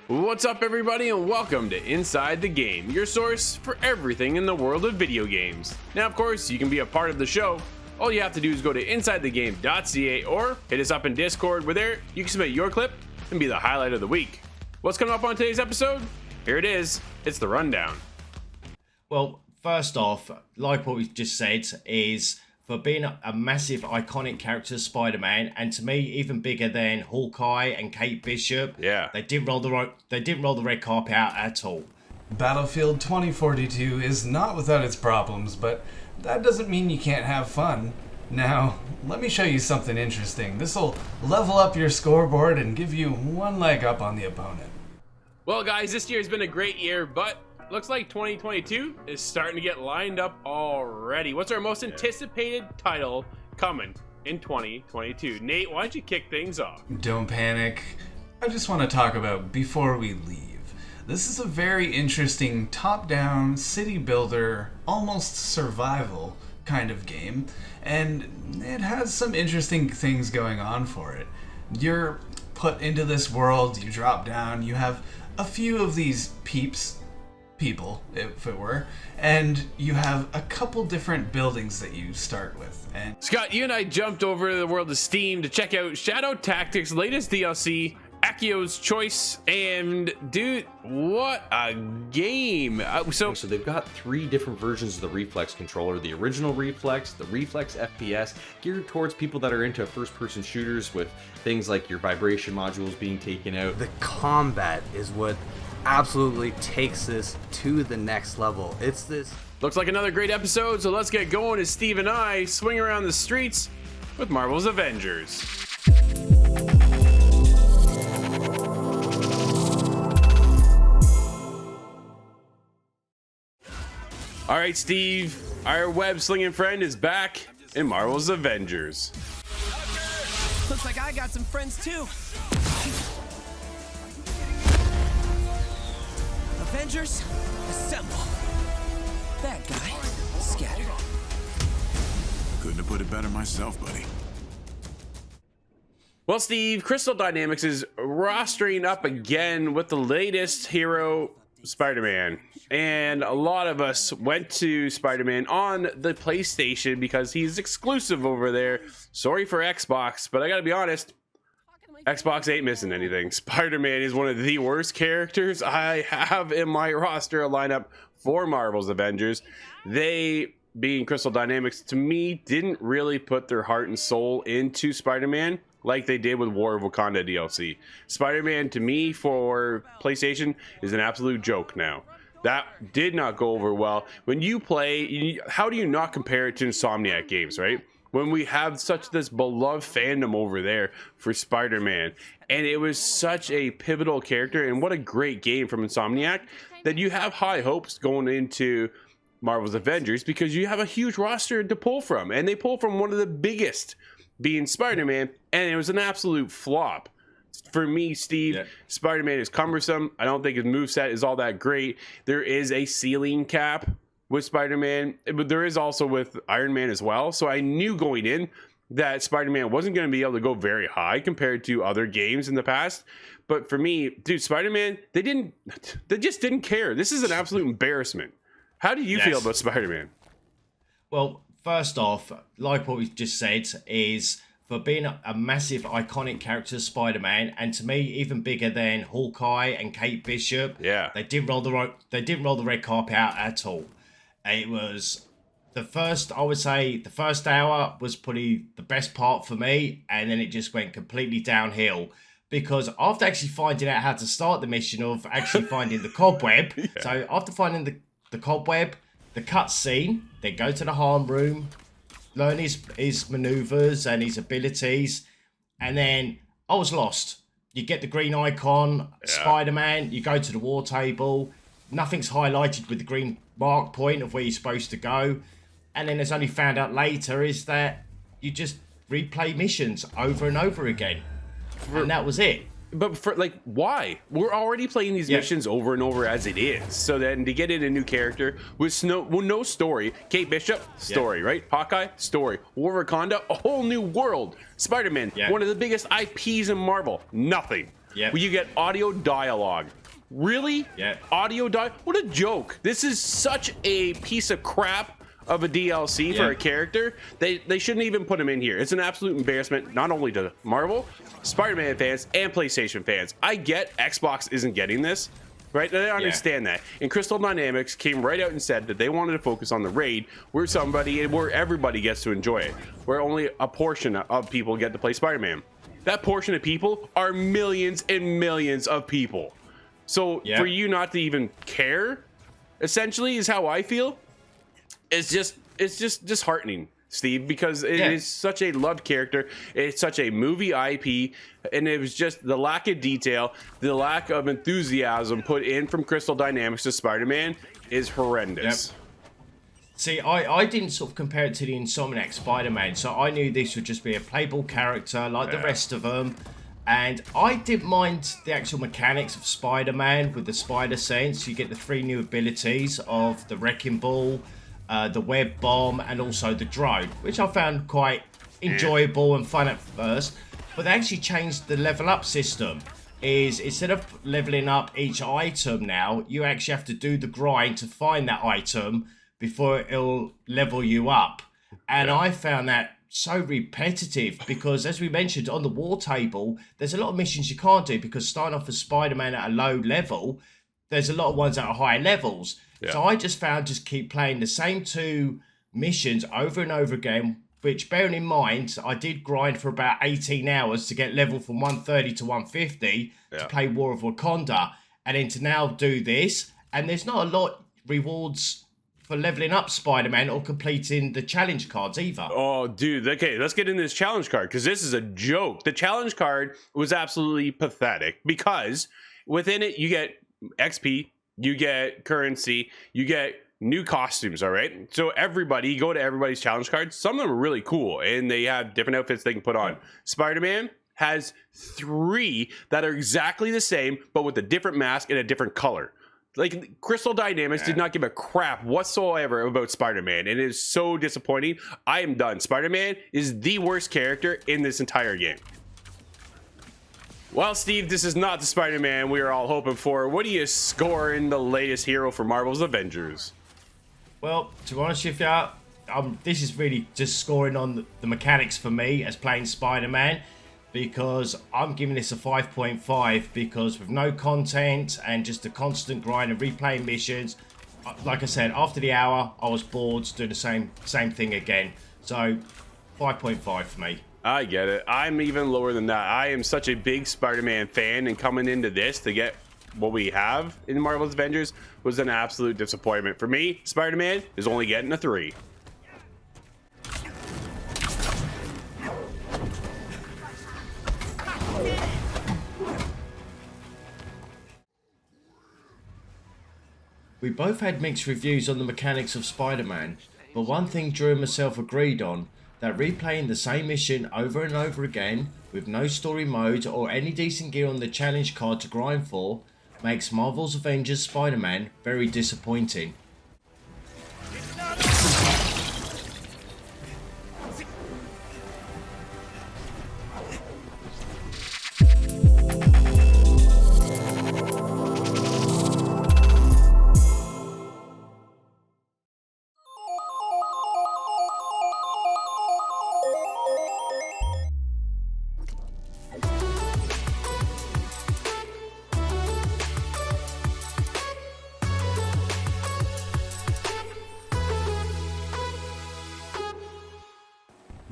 What's up, everybody, and welcome to Inside the Game, your source for everything in the world of video games. Now, of course, you can be a part of the show. All you have to do is go to insidethegame.ca or hit us up in Discord, where there you can submit your clip and be the highlight of the week. What's coming up on today's episode? Here it is. It's the rundown. Well, first off, like what we just said, is for being a massive iconic character, Spider-Man, and to me even bigger than Hawkeye and Kate Bishop. Yeah, they didn't roll the red carpet out at all. Battlefield 2042 is not without its problems, but that doesn't mean you can't have fun. Now, let me show you something interesting. This'll level up your scoreboard and give you one leg up on the opponent. Well, guys, this year's been a great year, but looks like 2022 is starting to get lined up already. What's our most anticipated title coming in 2022? Nate, why don't you kick things off? Don't panic. I just want to talk about Before We Leave. This is a very interesting top-down city builder, almost survival kind of game, and it has some interesting things going on for it. You're put into this world, you drop down, you have a few of these people, if it were, and you have a couple different buildings that you start with. And Scott, you and I jumped over to the world of Steam to check out Shadow Tactics' latest DLC, Aiko's Choice, and dude, what a game. So they've got three different versions of the Reflex controller: the original Reflex, the Reflex FPS, geared towards people that are into first-person shooters with things like your vibration modules being taken out. The combat is what absolutely takes this to the next level. It's this. Looks like another great episode, so let's get going as Steve and I swing around the streets with Marvel's Avengers. All right, Steve, our web-slinging friend is back in Marvel's Avengers. Looks like I got some friends too. Avengers, assemble. Bad guy, scatter. Couldn't have put it better myself, buddy. Well, Steve, Crystal Dynamics is rostering up again with the latest hero, Spider-Man. And a lot of us went to Spider-Man on the PlayStation because he's exclusive over there. Sorry for Xbox, but I gotta be honest, Xbox ain't missing anything. Spider-Man is one of the worst characters I have in my roster lineup for Marvel's Avengers. They, being Crystal Dynamics, to me, didn't really put their heart and soul into Spider-Man like they did with War of Wakanda DLC. Spider-Man, to me, for PlayStation, is an absolute joke now. That did not go over well. When you play, how do you not compare it to Insomniac games, right? When we have such this beloved fandom over there for Spider-Man, and it was such a pivotal character, and what a great game from Insomniac, that you have high hopes going into Marvel's Avengers because you have a huge roster to pull from, and they pull from one of the biggest, being Spider-Man, and it was an absolute flop. For me, Steve, yeah. Spider-Man is cumbersome. I don't think his moveset is all that great. There is a ceiling cap with Spider-Man, but there is also with Iron Man as well. So I knew going in that Spider-Man wasn't going to be able to go very high compared to other games in the past. But for me, dude, Spider-Man, they just didn't care. This is an absolute embarrassment. How do you feel about Spider-Man? Well, first off, like what we just said, is for being a massive iconic character, Spider-Man, and to me even bigger than Hawkeye and Kate Bishop. Yeah, they didn't roll the red carpet out at all. It was the first hour was probably the best part for me, and then it just went completely downhill because after actually finding out how to start the mission of actually finding the cobweb, so after finding the cobweb, the cutscene, then go to the harm room, learn his maneuvers and his abilities, and then I was lost. You get the green icon, Spider-Man, you go to the war table, nothing's highlighted with the green mark point of where you're supposed to go, and then it's only found out later is that you just replay missions over and over again, and that was it. But for why? We're already playing these missions over and over as it is. So then to get in a new character with no story, Kate Bishop, story, right? Hawkeye, story. War of Wakanda, a whole new world. Spider-Man, one of the biggest IPs in Marvel, nothing. Yep. where you get audio dialogue. Really? Yeah. Audio dialogue? What a joke. This is such a piece of crap of a DLC for a character. They shouldn't even put him in here. It's an absolute embarrassment, not only to Marvel, Spider-Man fans, and PlayStation fans. I get Xbox isn't getting this. Right? I understand that. And Crystal Dynamics came right out and said that they wanted to focus on the raid where everybody gets to enjoy it, where only a portion of people get to play Spider-Man. That portion of people are millions and millions of people. So for you not to even care, essentially, is how I feel. It's just disheartening, Steve, because it is such a loved character. It's such a movie IP, and it was just the lack of detail, the lack of enthusiasm put in from Crystal Dynamics to Spider-Man is horrendous. Yep. See, I didn't sort of compare it to the Insomniac Spider-Man, so I knew this would just be a playable character like the rest of them. And I didn't mind the actual mechanics of Spider-Man with the spider sense. You get the 3 new abilities of the Wrecking Ball, the web bomb, and also the drone, which I found quite enjoyable and fun at first. But they actually changed the level up system. Is instead of leveling up each item now, you actually have to do the grind to find that item before it'll level you up. And I found that so repetitive because, as we mentioned, on the war table, there's a lot of missions you can't do because starting off as Spider-Man at a low level, there's a lot of ones at higher levels. So I just found keep playing the same 2 missions over and over again, which, bearing in mind, I did grind for about 18 hours to get level from 130 to 150 to play War of Wakanda, and then to now do this, and there's not a lot rewards for leveling up Spider-Man or completing the challenge cards either. Oh, dude. Okay, let's get into this challenge card because this is a joke. The challenge card was absolutely pathetic because within it, you get XP, you get currency, you get new costumes, all right? So you go to everybody's challenge cards. Some of them are really cool, and they have different outfits they can put on. Spider-Man has 3 that are exactly the same, but with a different mask and a different color. Like, Crystal Dynamics did not give a crap whatsoever about Spider-Man, and it is so disappointing. I am done. Spider-Man is the worst character in this entire game. Well, Steve, this is not the Spider-Man we are all hoping for. What do you score in the latest hero for Marvel's Avengers? Well, to be honest with you, this is really just scoring on the mechanics for me as playing Spider-Man, because I'm giving this a 5.5 because with no content and just a constant grind and replaying missions, like I said, after the hour, I was bored doing the same thing again. So 5.5 for me. I get it. I'm even lower than that. I am such a big Spider-Man fan, and coming into this to get what we have in Marvel's Avengers was an absolute disappointment. For me, Spider-Man is only getting a 3. We both had mixed reviews on the mechanics of Spider-Man, but one thing Drew and myself agreed on, that replaying the same mission over and over again, with no story mode or any decent gear on the challenge card to grind for, makes Marvel's Avengers Spider-Man very disappointing.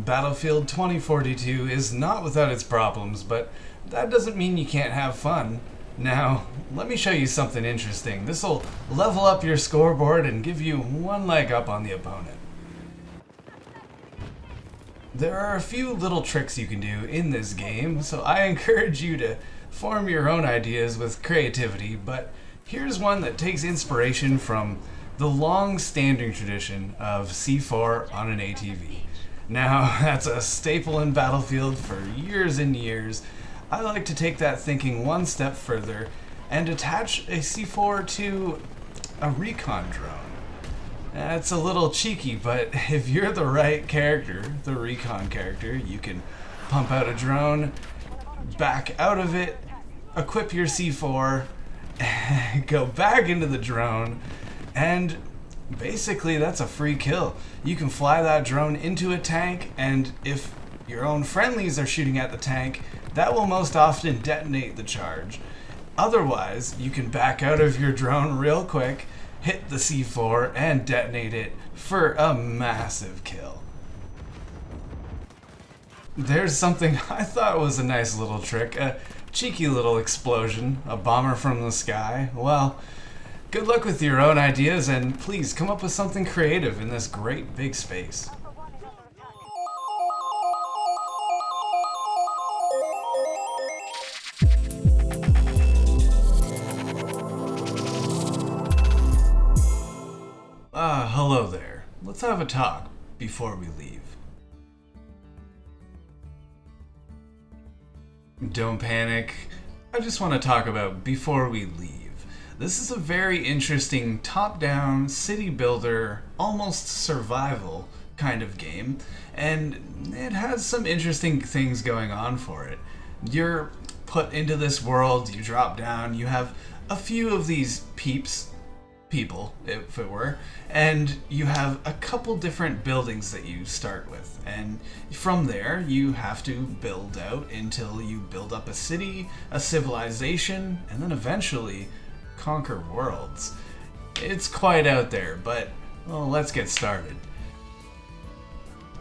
Battlefield 2042 is not without its problems, but that doesn't mean you can't have fun. Now, let me show you something interesting. This'll level up your scoreboard and give you one leg up on the opponent. There are a few little tricks you can do in this game, so I encourage you to form your own ideas with creativity, but here's one that takes inspiration from the long-standing tradition of C4 on an ATV. Now, that's a staple in Battlefield for years and years. I like to take that thinking one step further and attach a C4 to a recon drone. It's a little cheeky, but if you're the right character, the recon character, you can pump out a drone, back out of it, equip your C4, go back into the drone, and basically that's a free kill. You can fly that drone into a tank, and if your own friendlies are shooting at the tank, that will most often detonate the charge. Otherwise, you can back out of your drone real quick, hit the C4, and detonate it for a massive kill. There's something I thought was a nice little trick, a cheeky little explosion, a bomber from the sky. Well, good luck with your own ideas, and please come up with something creative in this great big space. Hello there. Let's have a talk before we leave. Don't panic. I just want to talk about before we leave. This is a very interesting top-down city builder, almost survival kind of game, and it has some interesting things going on for it. You're put into this world, you drop down, you have a few of these people, if it were, and you have a couple different buildings that you start with, and from there you have to build out until you build up a city, a civilization, and then eventually conquer worlds. It's quite out there, but well, let's get started.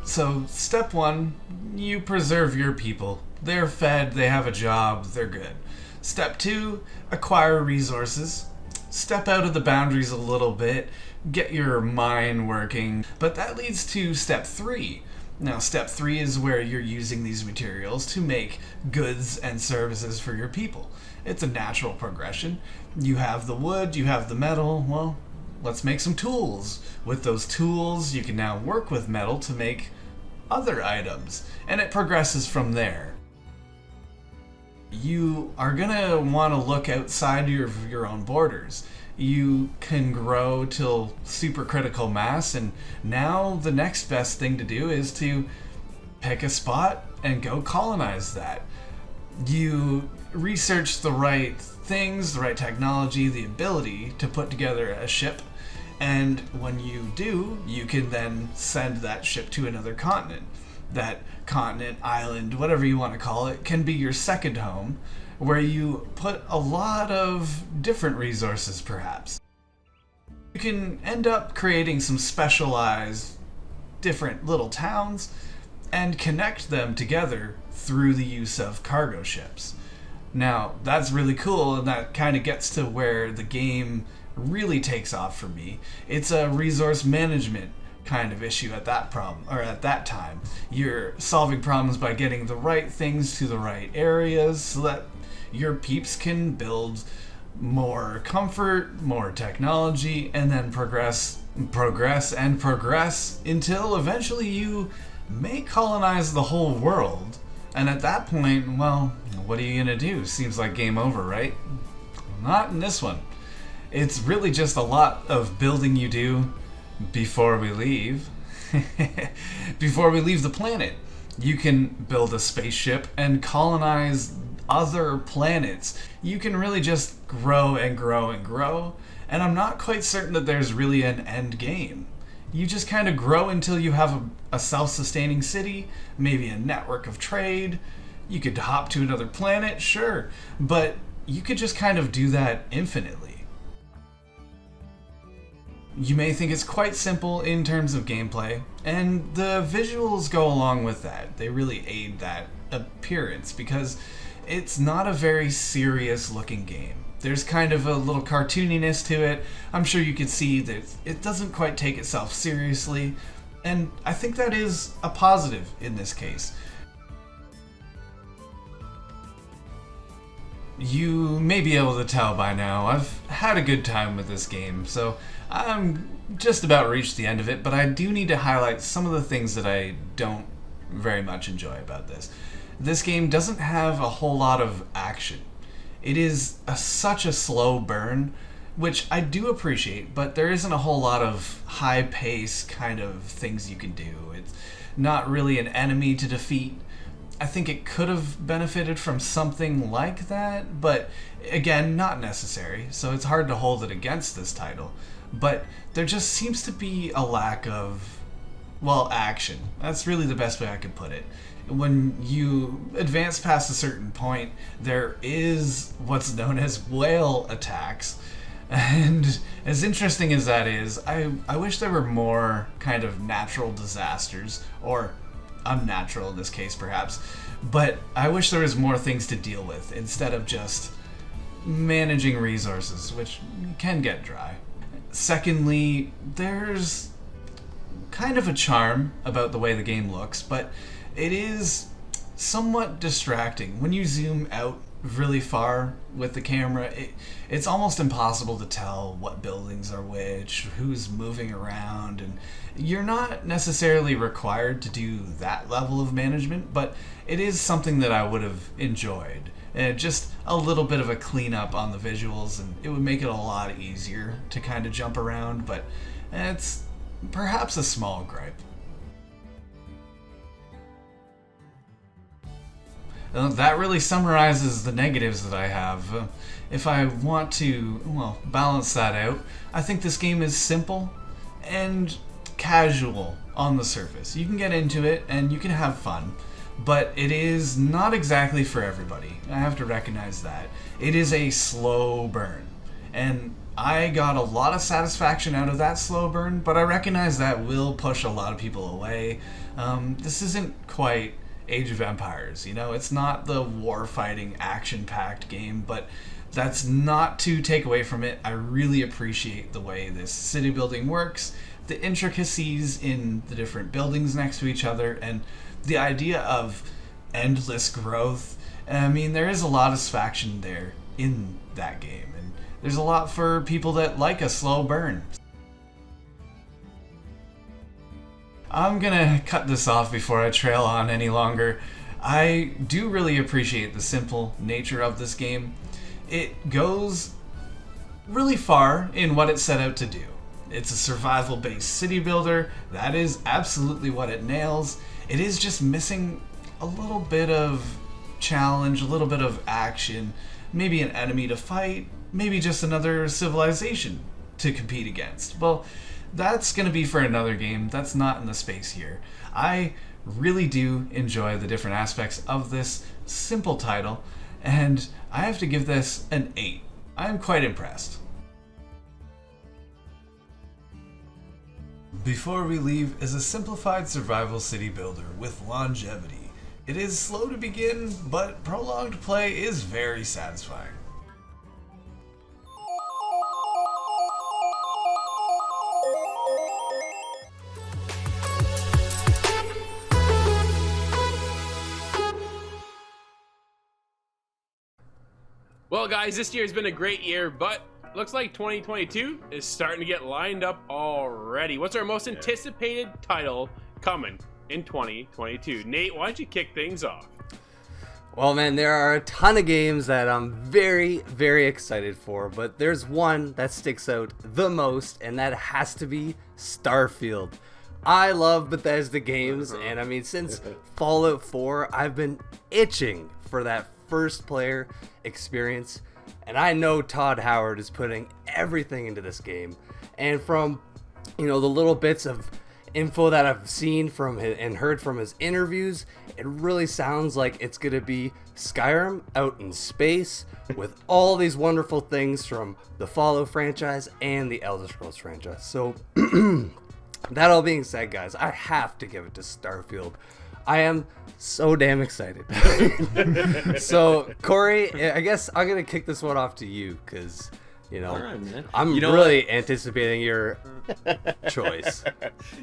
So step one, you preserve your people. They're fed, they have a job, they're good. Step two, acquire resources. Step out of the boundaries a little bit, get your mine working, but that leads to step three. Now, step three is where you're using these materials to make goods and services for your people. It's a natural progression. You have the wood, you have the metal, well, let's make some tools. With those tools, you can now work with metal to make other items, and it progresses from there. You are gonna want to look outside your own borders. You can grow till super critical mass, and now the next best thing to do is to pick a spot and go colonize that. You research the right things, the right technology, the ability to put together a ship, and when you do, you can then send that ship to another continent. That continent, island, whatever you want to call it, can be your second home, where you put a lot of different resources, perhaps. You can end up creating some specialized different little towns and connect them together through the use of cargo ships. Now, that's really cool, and that kind of gets to where the game really takes off for me. It's a resource management kind of issue at that time. You're solving problems by getting the right things to the right areas so that your peeps can build more comfort, more technology, and then progress until eventually you may colonize the whole world. And at that point, well, what are you gonna do? Seems like game over, right? Not in this one. It's really just a lot of building you do before we leave. Before we leave the planet. You can build a spaceship and colonize other planets. You can really just grow and grow and grow, and I'm not quite certain that there's really an end game. You just kind of grow until you have a self-sustaining city, maybe a network of trade. You could hop to another planet, sure, but you could just kind of do that infinitely. You may think it's quite simple in terms of gameplay, and the visuals go along with that. They really aid that appearance because it's not a very serious looking game. There's kind of a little cartooniness to it. I'm sure you could see that it doesn't quite take itself seriously, and I think that is a positive in this case. You may be able to tell by now, I've had a good time with this game, so I'm just about reached the end of it, but I do need to highlight some of the things that I don't very much enjoy about this. This game doesn't have a whole lot of action. It is such a slow burn, which I do appreciate, but there isn't a whole lot of high pace kind of things you can do. It's not really an enemy to defeat. I think it could have benefited from something like that, but again, not necessary, so it's hard to hold it against this title. But there just seems to be a lack of, well, action. That's really the best way I could put it. When you advance past a certain point, there is what's known as whale attacks. And as interesting as that is, I wish there were more kind of natural disasters, or unnatural in this case perhaps, but I wish there was more things to deal with instead of just managing resources, which can get dry. Secondly, there's kind of a charm about the way the game looks, but it is somewhat distracting. When you zoom out really far with the camera, it's almost impossible to tell what buildings are which, who's moving around, and you're not necessarily required to do that level of management, but it is something that I would have enjoyed. And just a little bit of a cleanup on the visuals, and it would make it a lot easier to kind of jump around, but it's perhaps a small gripe. That really summarizes the negatives that I have. If I want to, well, balance that out, I think this game is simple and casual on the surface. You can get into it and you can have fun, but it is not exactly for everybody. I have to recognize that. It is a slow burn, and I got a lot of satisfaction out of that slow burn, but I recognize that will push a lot of people away. This isn't quite Age of Empires, you know, it's not the war-fighting, action-packed game, but that's not to take away from it. I really appreciate the way this city building works, the intricacies in the different buildings next to each other, and the idea of endless growth. I mean, there is a lot of satisfaction there in that game, and there's a lot for people that like a slow burn. I'm gonna cut this off before I trail on any longer. I do really appreciate the simple nature of this game. It goes really far in what it set out to do. It's a survival-based city builder. That is absolutely what it nails. It is just missing a little bit of challenge, a little bit of action, maybe an enemy to fight, maybe just another civilization to compete against. Well, that's going to be for another game. That's not in the space here. I really do enjoy the different aspects of this simple title, and I have to give this an 8. I'm quite impressed. Before We Leave is a simplified survival city builder with longevity. It is slow to begin, but prolonged play is very satisfying. Well, guys, this year has been a great year, but looks like 2022 is starting to get lined up already. What's our most anticipated title coming in 2022? Nate, why don't you kick things off? Well, man, there are a ton of games that I'm very, very excited for, but there's one that sticks out the most, and that has to be Starfield. I love Bethesda games, and I mean, since Fallout 4, I've been itching for that first player experience, and I know Todd Howard is putting everything into this game. And from, you know, the little bits of info that I've seen from his, and heard from his interviews, it really sounds like it's gonna be Skyrim out in space with all these wonderful things from the Fallout franchise and the Elder Scrolls franchise. So that all being said, guys, I have to give it to Starfield. I am so damn excited. So, Corey, I guess I'm going to kick this one off to you because, you know, right, I'm really anticipating your choice.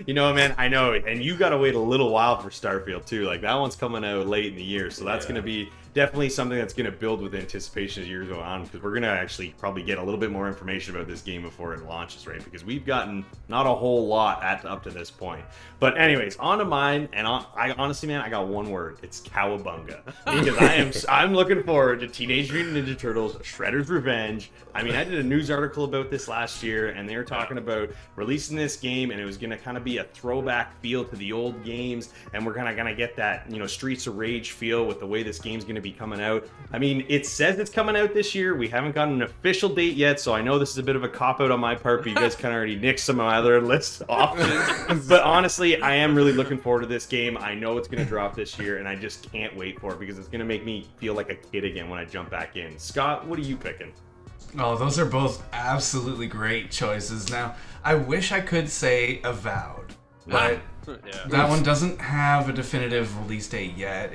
You know, man, I know, and you got to wait a little while for Starfield too. Like, that one's coming out late in the year, so that's going to be definitely something that's going to build with anticipation as years go on, because we're going to actually probably get a little bit more information about this game before it launches, right? Because we've gotten not a whole lot up to this point. But anyways, on to mine, and I honestly, man, I got one word. It's cowabunga. Because I'm looking forward to Teenage Mutant Ninja Turtles Shredder's Revenge. I mean, I did a news article about this last year, and they were talking about releasing this game, and it was going to kind of be a throwback feel to the old games, and we're kind of going to get that, you know, Streets of Rage feel with the way this game's going to be coming out. I mean, it says it's coming out this year. We haven't gotten an official date yet, so I know this is a bit of a cop-out on my part, but you guys kind of already nixed some of my other list options. But honestly, I am really looking forward to this game. I know it's going to drop this year, and I just can't wait for it, because it's going to make me feel like a kid again when I jump back in. Scott, what are you picking? Oh, those are both absolutely great choices. Now, I wish I could say Avowed, but that one doesn't have a definitive release date yet.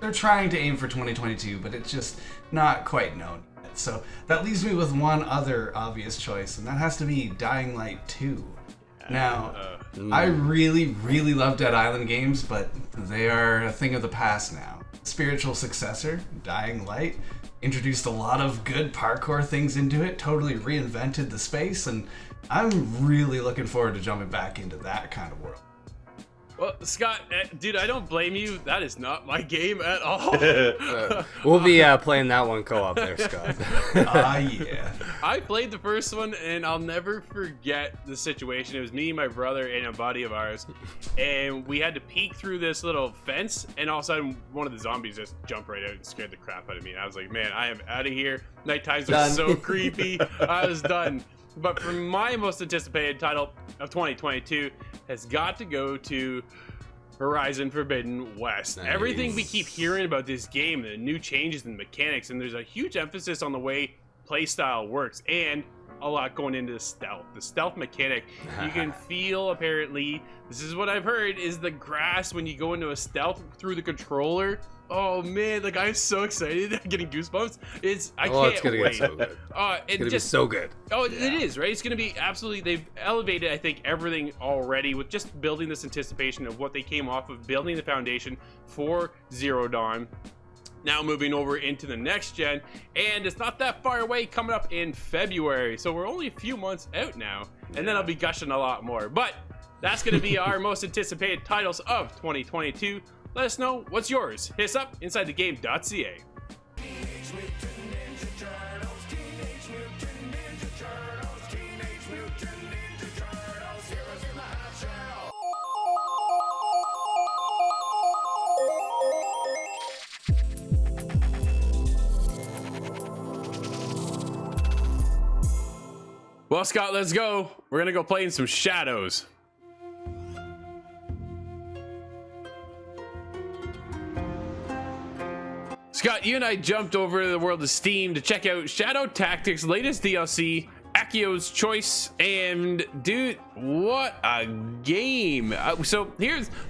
They're trying to aim for 2022, but it's just not quite known yet. So that leaves me with one other obvious choice, and that has to be Dying Light 2. Now, I really, really love Dead Island games, but they are a thing of the past now. Spiritual successor, Dying Light, introduced a lot of good parkour things into it, totally reinvented the space, and I'm really looking forward to jumping back into that kind of world. Well, Scott, dude, I don't blame you. That is not my game at all. We'll be playing that one co-op there, Scott. Yeah. I played the first one, and I'll never forget the situation. It was me, my brother, and a buddy of ours, and we had to peek through this little fence, and all of a sudden, one of the zombies just jumped right out and scared the crap out of me. And I was like, man, I am out of here. Night times are so creepy. I was done. But for my most anticipated title of 2022 has got to go to Horizon Forbidden West. Nice. Everything we keep hearing about this game, the new changes in mechanics, and there's a huge emphasis on the way playstyle works, and a lot going into the stealth. The stealth mechanic, you can feel, apparently, this is what I've heard, is the grass when you go into a stealth through the controller. Oh man, like I'm so excited. I'm getting goosebumps. I can't it's gonna wait. get so good. It's gonna be so good. Oh, it is, right? It's gonna be absolutely, they've elevated, I think, everything already with just building this anticipation of what they came off of, building the foundation for Zero Dawn. Now moving over into the next gen, and it's not that far away, coming up in February. So we're only a few months out now, and then I'll be gushing a lot more. But that's gonna be our most anticipated titles of 2022. Let us know what's yours. Hit us up InsideTheGame.ca. Well, Scott, let's go. We're gonna go play in some Shadows. Scott, you and I jumped over to the world of Steam to check out Shadow Tactics' latest DLC, Akio's Choice, and dude, what a game. So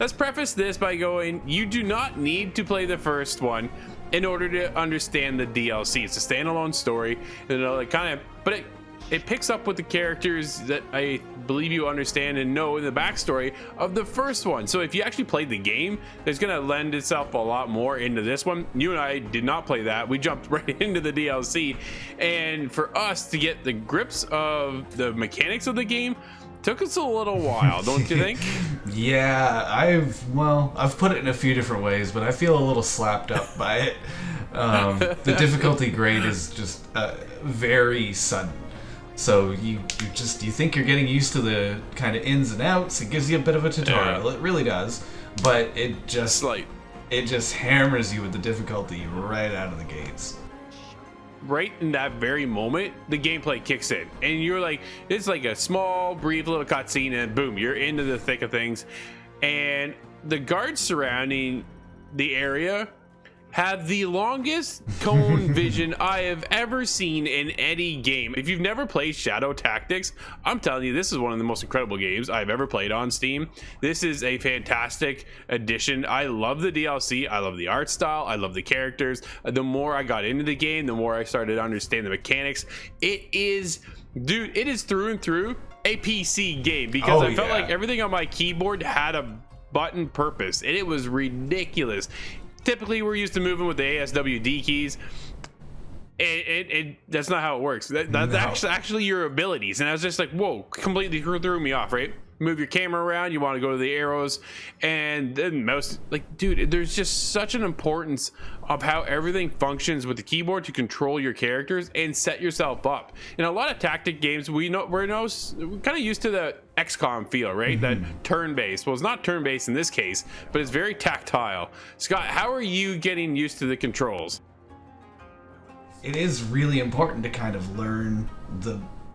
let's preface this by going, you do not need to play the first one in order to understand the DLC. It's a standalone story, but it picks up with the characters that I believe you understand and know in the backstory of the first one. So if you actually played the game, it's gonna lend itself a lot more into this one. You and I did not play that. We jumped right into the DLC. And for us to get the grips of the mechanics of the game, took us a little while, don't you think? Yeah, I've put it in a few different ways, but I feel a little slapped up by it. The difficulty grade is just very sudden. So you think you're getting used to the kind of ins and outs. It gives you a bit of a tutorial. It really does, but it just hammers you with the difficulty right out of the gates. Right in that very moment, the gameplay kicks in, and you're like, it's like a small, brief little cutscene, and boom, you're into the thick of things. And the guards surrounding the area have the longest cone vision I have ever seen in any game. If you've never played Shadow Tactics, I'm telling you, this is one of the most incredible games I've ever played on Steam. This is a fantastic addition. I love the DLC. I love the art style. I love the characters. The more I got into the game, the more I started to understand the mechanics. It is through and through a PC game, because I felt like everything on my keyboard had a button purpose, and it was ridiculous. typically we're used to moving with the ASWD keys. That's not how it works. That's actually your abilities. And I was just like, whoa, completely threw me off, right? Move your camera around, you want to go to the arrows, and then dude, there's just such an importance of how everything functions with the keyboard to control your characters and set yourself up. In a lot of tactic games, we're kind of used to the XCOM feel, right? That turn-based. Well, it's not turn-based in this case, but it's very tactile. Scott, how are you getting used to the controls? It is really important to kind of learn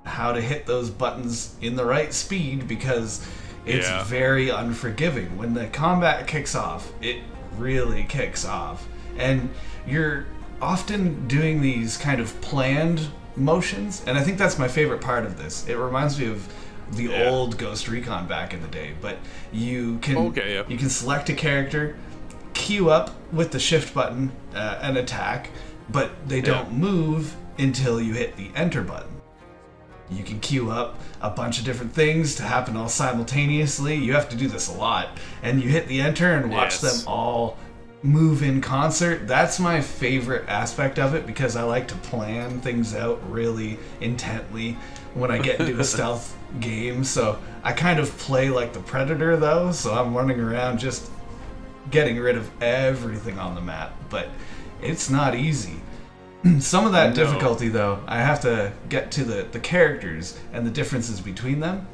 how to hit those buttons in the right speed, because it's very unforgiving. When the combat kicks off, it really kicks off. And you're often doing these kind of planned motions, and I think that's my favorite part of this. It reminds me of the old Ghost Recon back in the day, but you can you can select a character, queue up with the shift button and attack, but they don't move until you hit the enter button. You can queue up a bunch of different things to happen all simultaneously. You have to do this a lot. And you hit the enter and watch them all move in concert. That's my favorite aspect of it, because I like to plan things out really intently when I get into a stealth game. So I kind of play like the Predator, though. So I'm running around just getting rid of everything on the map. But it's not easy. Some of that difficulty, though, I have to get to the characters and the differences between them.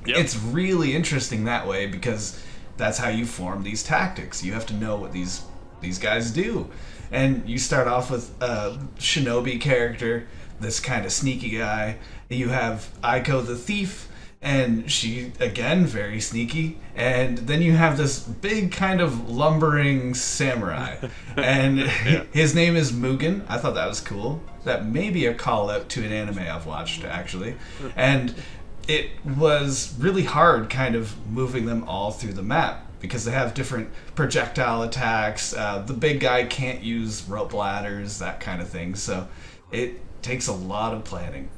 It's really interesting that way, because that's how you form these tactics. You have to know what these guys do. And you start off with a shinobi character, this kind of sneaky guy. You have Aiko the thief, and she, again, very sneaky. And then you have this big kind of lumbering samurai. And his name is Mugen. I thought that was cool. That may be a call out to an anime I've watched, actually. And it was really hard kind of moving them all through the map, because they have different projectile attacks. The big guy can't use rope ladders, that kind of thing. So it takes a lot of planning.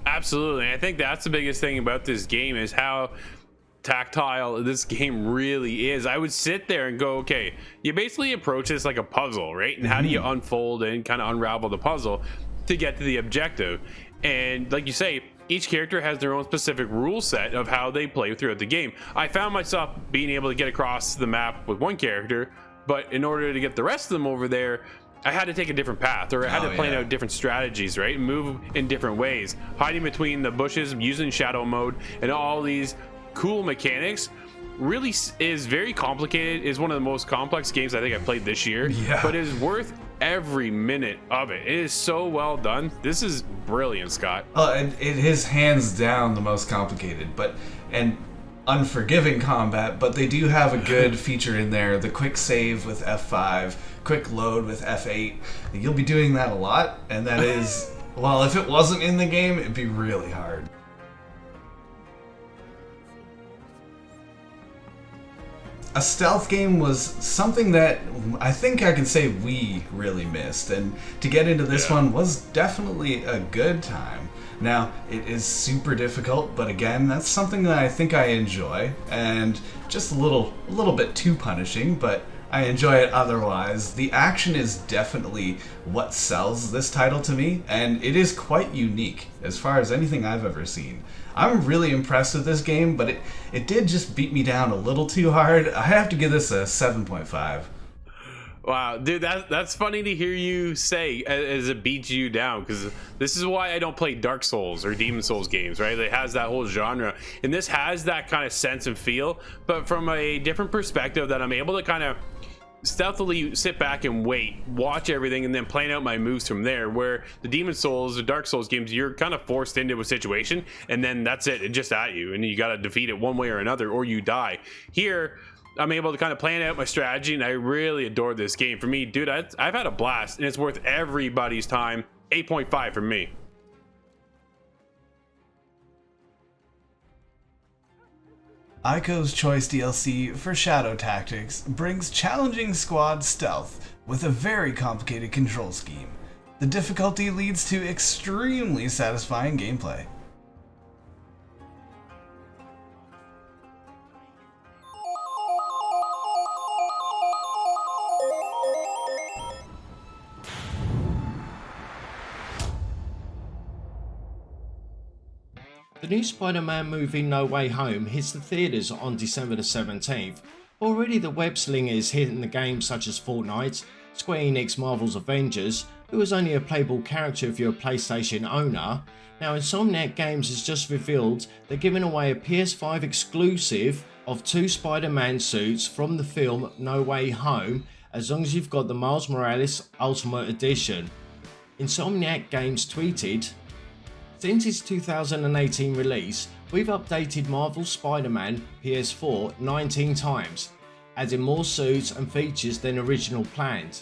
Absolutely. I think that's the biggest thing about this game, is how tactile this game really is. I would sit there and go, okay, you basically approach this like a puzzle, right? And how do you unfold and kind of unravel the puzzle to get to the objective? And like you say, each character has their own specific rule set of how they play throughout the game. I found myself being able to get across the map with one character, but in order to get the rest of them over there, I had to take a different path, or I had to plan out different strategies, right? Move in different ways, hiding between the bushes, using shadow mode, and all these cool mechanics. Really is very complicated. Is one of the most complex games I think I played this year, but it is worth every minute of it. It is so well done. This is brilliant, Scott. And it is hands down the most complicated, and unforgiving combat, but they do have a good feature in there, the quick save with F5, quick load with F8. You'll be doing that a lot, and that is, well, if it wasn't in the game, it'd be really hard. A stealth game was something that I think I can say we really missed, and to get into this one was definitely a good time. Now, it is super difficult, but again, that's something that I think I enjoy, and just a little bit too punishing, but I enjoy it otherwise. The action is definitely what sells this title to me, and it is quite unique as far as anything I've ever seen. I'm really impressed with this game, but it did just beat me down a little too hard. I have to give this a 7.5. Wow, dude, that's funny to hear you say as it beats you down, because this is why I don't play Dark Souls or Demon Souls games, right? It has that whole genre, and this has that kind of sense and feel, but from a different perspective, that I'm able to kind of stealthily sit back and wait, watch everything, and then plan out my moves from there. Where the Demon Souls, the Dark Souls games, you're kind of forced into a situation, and then that's it's just at you, and you got to defeat it one way or another, or you die. Here, I'm able to kind of plan out my strategy, and I really adore this game. For me, dude, I've had a blast, and it's worth everybody's time. 8.5 for me. Aiko's Choice DLC for Shadow Tactics brings challenging squad stealth with a very complicated control scheme. The difficulty leads to extremely satisfying gameplay. The new Spider-Man movie No Way Home hits the theatres on December the 17th. Already the web slingers hitting the games such as Fortnite, Square Enix Marvel's Avengers, who is only a playable character if you're a PlayStation owner. Now Insomniac Games has just revealed they're giving away a PS5 exclusive of 2 Spider-Man suits from the film No Way Home, as long as you've got the Miles Morales Ultimate Edition. Insomniac Games tweeted, "Since its 2018 release, we've updated Marvel's Spider-Man PS4 19 times, adding more suits and features than original planned.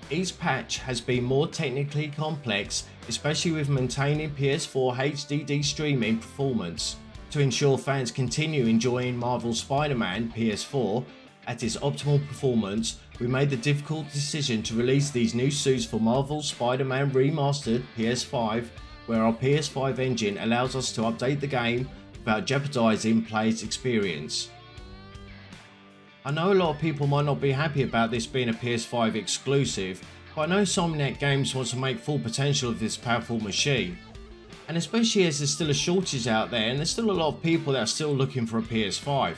Each patch has been more technically complex, especially with maintaining PS4 HDD streaming performance. To ensure fans continue enjoying Marvel's Spider-Man PS4 at its optimal performance, we made the difficult decision to release these new suits for Marvel's Spider-Man Remastered PS5, where our PS5 engine allows us to update the game without jeopardizing players' experience." I know a lot of people might not be happy about this being a PS5 exclusive, but I know Insomniac Games wants to make full potential of this powerful machine. And especially as there's still a shortage out there and there's still a lot of people that are still looking for a PS5.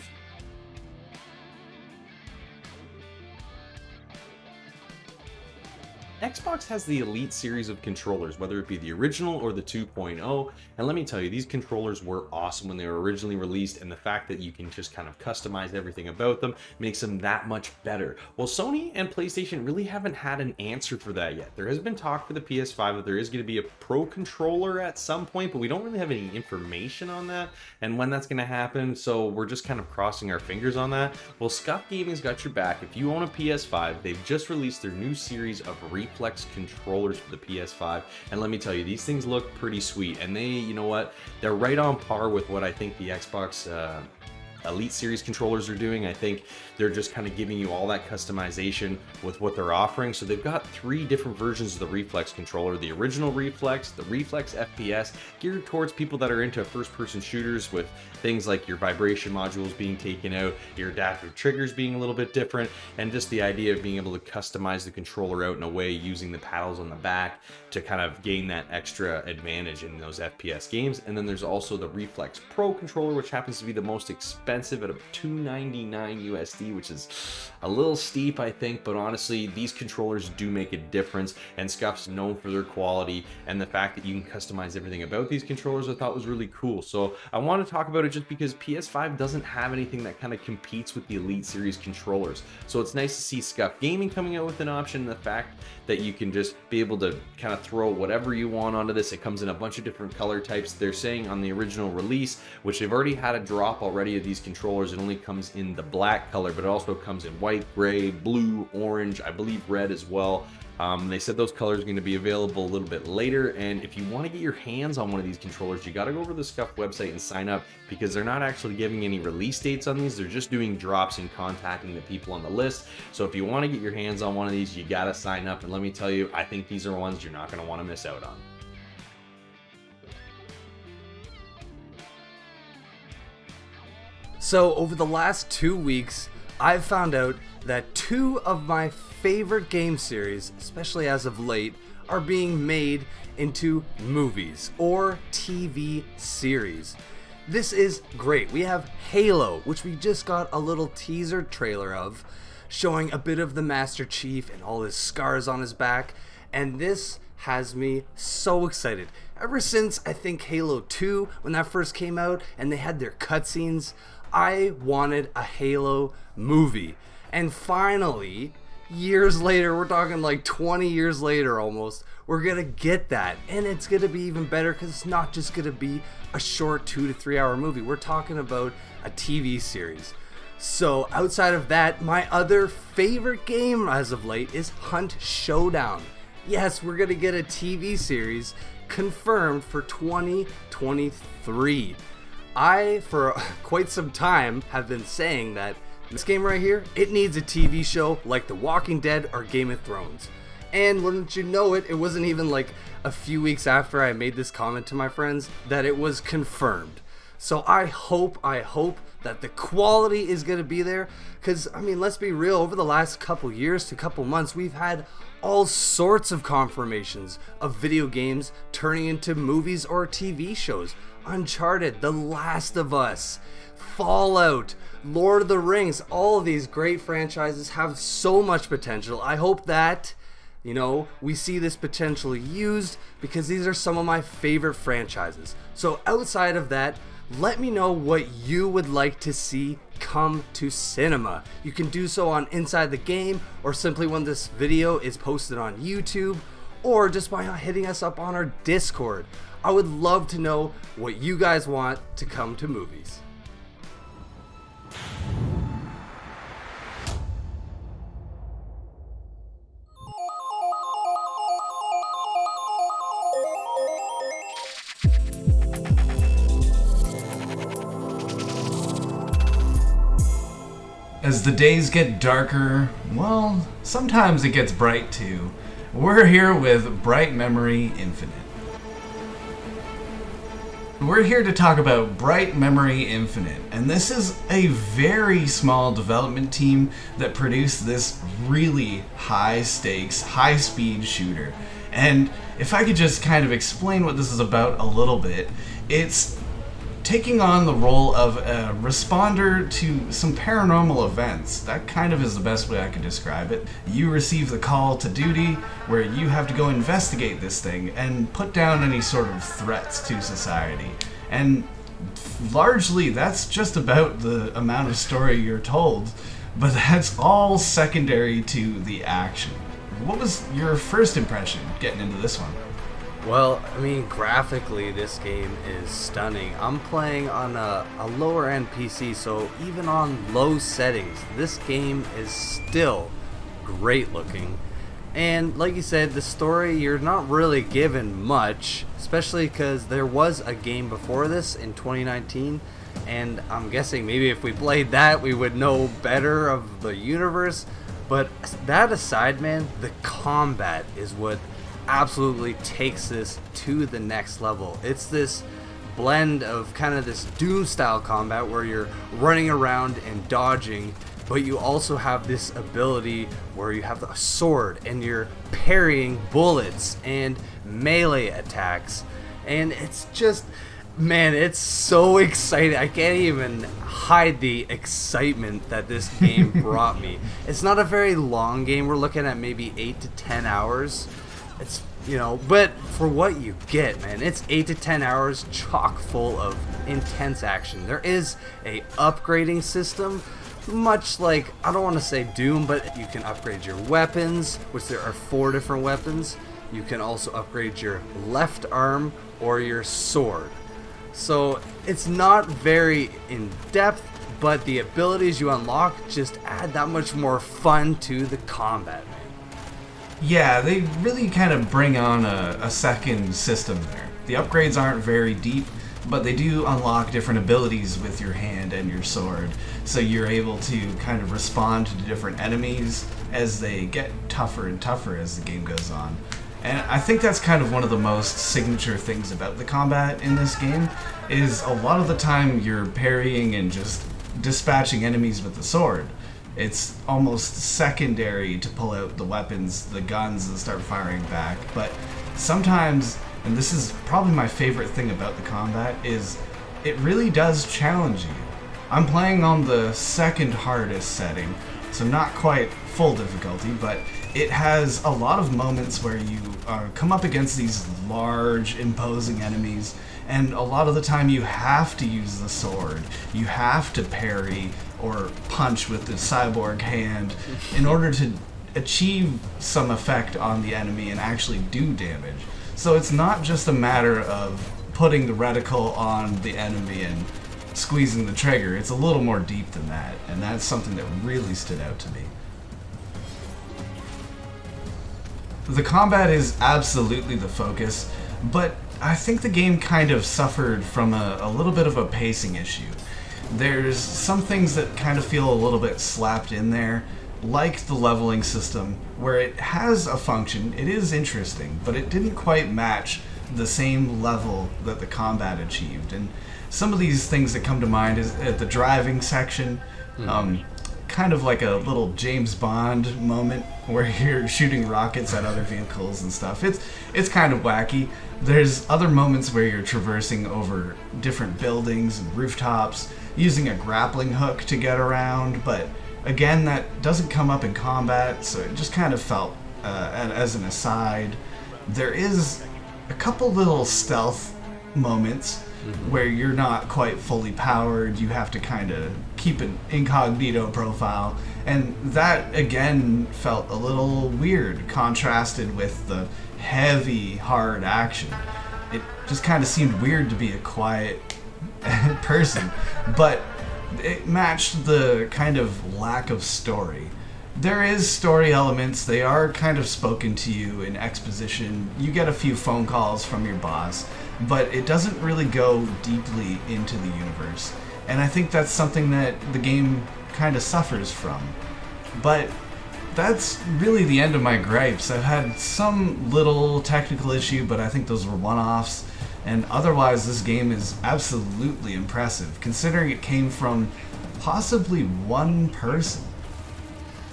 Xbox has the Elite series of controllers, whether it be the original or the 2.0, and let me tell you, these controllers were awesome when they were originally released, and the fact that you can just kind of customize everything about them makes them that much better. Well, Sony and PlayStation really haven't had an answer for that yet. There has been talk for the PS5 that there is going to be a Pro controller at some point, but we don't really have any information on that and when that's going to happen, so we're just kind of crossing our fingers on that. Well, Scot Gaming's got your back. If you own a PS5, they've just released their new series of reflex controllers for the PS5, and let me tell you, these things look pretty sweet, and they, you know what, they're right on par with what I think the Xbox Elite series controllers are doing. I think they're just kind of giving you all that customization with what they're offering. So they've got 3 different versions of the Reflex controller: the original Reflex, the Reflex FPS, geared towards people that are into first-person shooters, with things like your vibration modules being taken out, your adaptive triggers being a little bit different, and just the idea of being able to customize the controller out in a way using the paddles on the back to kind of gain that extra advantage in those FPS games. And then there's also the Reflex Pro controller, which happens to be the most expensive at $299 USD, which is a little steep, I think, but honestly, these controllers do make a difference, and Scot's known for their quality, and the fact that you can customize everything about these controllers I thought was really cool. So I want to talk about it just because PS5 doesn't have anything that kind of competes with the Elite series controllers. So it's nice to see Scot Gaming coming out with an option, and the fact that you can just be able to kind of throw whatever you want onto this. It comes in a bunch of different color types. They're saying on the original release, which they've already had a drop already of these controllers, it only comes in the black color, but it also comes in white, gray, blue, orange, I believe red as well. They said those colors are going to be available a little bit later, and if you want to get your hands on one of these controllers, you got to go over to the Scot website and sign up, because they're not actually giving any release dates on these. They're just doing drops and contacting the people on the list. So if you want to get your hands on one of these, you got to sign up, and let me tell you, I think these are ones you're not going to want to miss out on. So over the last 2 weeks, I've found out that 2 of my favorite game series, especially as of late, are being made into movies or TV series. This is great. We have Halo, which we just got a little teaser trailer of, showing a bit of the Master Chief and all his scars on his back, and this has me so excited. Ever since, I think, Halo 2, when that first came out and they had their cutscenes, I wanted a Halo movie. And finally, years later, we're talking like 20 years later almost, we're gonna get that. And it's gonna be even better because it's not just gonna be a short 2 to 3 hour movie. We're talking about a TV series. So outside of that, my other favorite game as of late is Hunt Showdown. Yes, we're gonna get a TV series confirmed for 2023. I, for quite some time, have been saying that this game right here, it needs a TV show like The Walking Dead or Game of Thrones. And wouldn't you know it, it wasn't even like a few weeks after I made this comment to my friends that it was confirmed. So I hope that the quality is going to be there, because I mean, let's be real, over the last couple years to couple months, we've had all sorts of confirmations of video games turning into movies or TV shows. Uncharted, The Last of Us, Fallout, Lord of the Rings, all of these great franchises have so much potential. I hope that, we see this potential used, because these are some of my favorite franchises. So outside of that, let me know what you would like to see come to cinema. You can do so on Inside the Game, or simply when this video is posted on YouTube, or just by hitting us up on our Discord. I would love to know what you guys want to come to movies. As the days get darker, well, sometimes it gets bright too. We're here with Bright Memory Infinite. We're here to talk about Bright Memory Infinite, and this is a very small development team that produced this really high-stakes, high-speed shooter. And if I could just kind of explain what this is about a little bit, it's taking on the role of a responder to some paranormal events. That kind of is the best way I could describe it. You receive the call to duty where you have to go investigate this thing and put down any sort of threats to society. And largely that's just about the amount of story you're told, but that's all secondary to the action. What was your first impression getting into this one? Well, graphically, this game is stunning. I'm playing on a lower end PC, so even on low settings, this game is still great looking. And like you said, the story, you're not really given much, especially because there was a game before this in 2019, and I'm guessing maybe if we played that, we would know better of the universe. But that aside, man, the combat is what absolutely takes this to the next level. It's this blend of kind of this Doom style combat where you're running around and dodging, but you also have this ability where you have a sword and you're parrying bullets and melee attacks, and it's just, man, it's so exciting. I can't even hide the excitement that this game brought me. It's not a very long game. We're looking at maybe 8 to 10 hours. It's, but for what you get, man, it's 8 to 10 hours chock full of intense action. There is a upgrading system, much like, I don't want to say Doom, but you can upgrade your weapons, which there are 4 different weapons. You can also upgrade your left arm or your sword. So it's not very in depth, but the abilities you unlock just add that much more fun to the combat, man. Yeah, they really kind of bring on a second system there. The upgrades aren't very deep, but they do unlock different abilities with your hand and your sword, so you're able to kind of respond to different enemies as they get tougher and tougher as the game goes on. And I think that's kind of one of the most signature things about the combat in this game, is a lot of the time you're parrying and just dispatching enemies with the sword. It's almost secondary to pull out the weapons, the guns, and start firing back. But sometimes, and this is probably my favorite thing about the combat, is it really does challenge you. I'm playing on the second hardest setting, so not quite full difficulty, but it has a lot of moments where you come up against these large, imposing enemies, and a lot of the time you have to use the sword. You have to parry or punch with the cyborg hand in order to achieve some effect on the enemy and actually do damage. So it's not just a matter of putting the reticle on the enemy and squeezing the trigger. It's a little more deep than that, and that's something that really stood out to me. The combat is absolutely the focus, but I think the game kind of suffered from a little bit of a pacing issue. There's some things that kind of feel a little bit slapped in there, like the leveling system, where it has a function, it is interesting, but it didn't quite match the same level that the combat achieved. And some of these things that come to mind is at the driving section. kind of like a little James Bond moment where you're shooting rockets at other vehicles and stuff. It's kind of wacky. There's other moments where you're traversing over different buildings and rooftops, using a grappling hook to get around, but again, that doesn't come up in combat, so it just kind of felt as an aside. There is a couple little stealth moments where you're not quite fully powered. You have to kind of keep an incognito profile, and that again felt a little weird, contrasted with the heavy, hard action. It just kind of seemed weird to be a quiet person, but it matched the kind of lack of story. There is story elements. They are kind of spoken to you in exposition. You get a few phone calls from your boss, but it doesn't really go deeply into the universe. And I think that's something that the game kind of suffers from. But that's really the end of my gripes. I've had some little technical issue, but I think those were one-offs. And otherwise, this game is absolutely impressive, considering it came from possibly one person.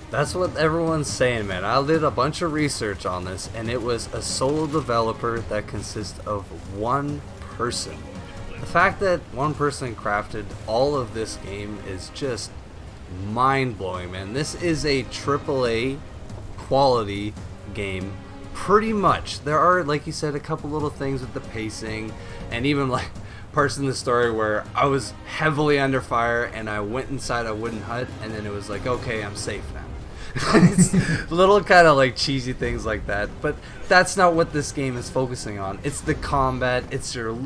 That's what everyone's saying, man. I did a bunch of research on this, and it was a solo developer that consists of one person. The fact that one person crafted all of this game is just mind-blowing, man. This is a AAA quality game, pretty much. There are, like you said, a couple little things with the pacing, and even like parts in the story where I was heavily under fire and I went inside a wooden hut, and then it was like, okay, I'm safe now. It's little kind of like cheesy things like that, but that's not what this game is focusing on. It's the combat, it's your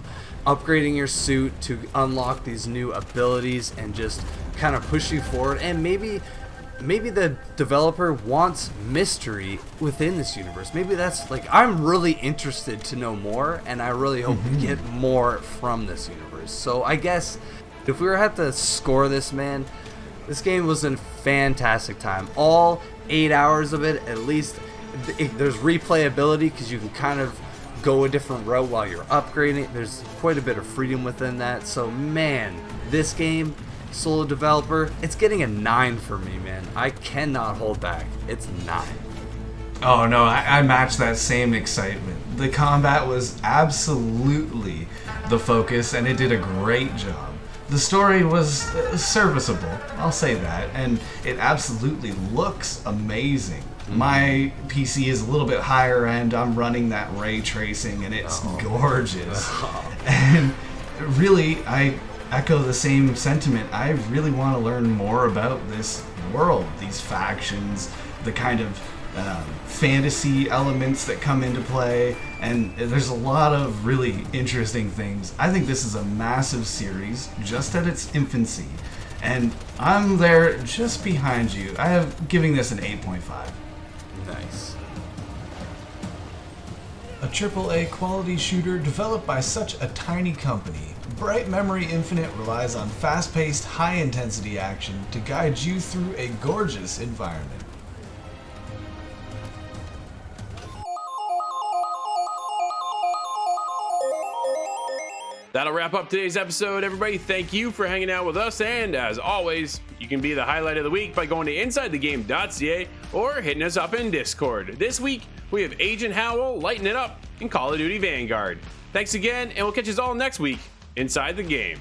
upgrading your suit to unlock these new abilities and just kind of push you forward. And maybe the developer wants mystery within this universe. Maybe that's like, I'm really interested to know more, and I really hope to get more from this universe. So I guess if we were to have to score this, man, this game was a fantastic time. All 8 hours of it, at least. There's replayability because you can kind of go a different route while you're upgrading. There's quite a bit of freedom within that. So, man, this game, solo developer, it's getting a 9 for me, man. I cannot hold back. It's 9. Oh no, I matched that same excitement. The combat was absolutely the focus, and it did a great job. The story was serviceable, I'll say that, and it absolutely looks amazing. My PC is a little bit higher end. I'm running that ray tracing, and it's gorgeous. And really, I echo the same sentiment. I really want to learn more about this world, these factions, the kind of fantasy elements that come into play, and there's a lot of really interesting things. I think this is a massive series, just at its infancy, and I'm there just behind you. I have giving this an 8.5. Nice. A AAA quality shooter developed by such a tiny company, Bright Memory Infinite relies on fast-paced, high-intensity action to guide you through a gorgeous environment. That'll wrap up today's episode, everybody. Thank you for hanging out with us, and as always, you can be the highlight of the week by going to InsideTheGame.ca or hitting us up in Discord. This week, we have Agent Howell lighting it up in Call of Duty Vanguard. Thanks again, and we'll catch you all next week inside the game.